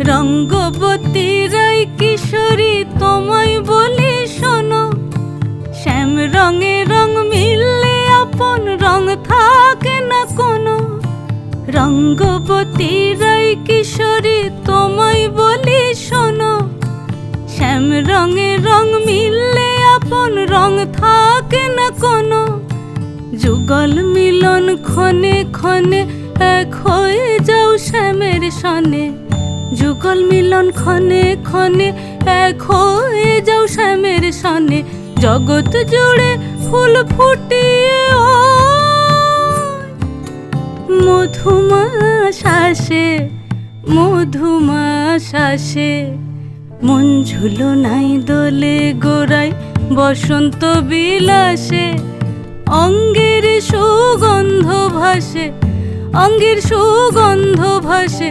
রঙ্গবতী রাই কিশোরী তোমায় বলি শোনো, শ্যাম রঙে রং মিললে আপন রং থাকে না কোনো। রঙ্গবতী রাই কিশোরী তোমায় বলি শোনো, শ্যাম রঙে রং মিললে আপন রং থাকে না কোনো। যুগল মিলন ক্ষণে ক্ষণে এক হয়ে যাও শ্যামের সনে, যুগল মিলন ক্ষণে ক্ষণে এক হয়ে যাও শ্যামের সনে। জগৎ জুড়ে ফুল ফুটিয়ে ও মধুমাস আসে, মধুমাস আসে। মন ঝুলো নাই দোলে গোড়ায় বসন্ত বিলাসে, অঙ্গের সুগন্ধ ভাসে, অঙ্গের সুগন্ধ ভাসে।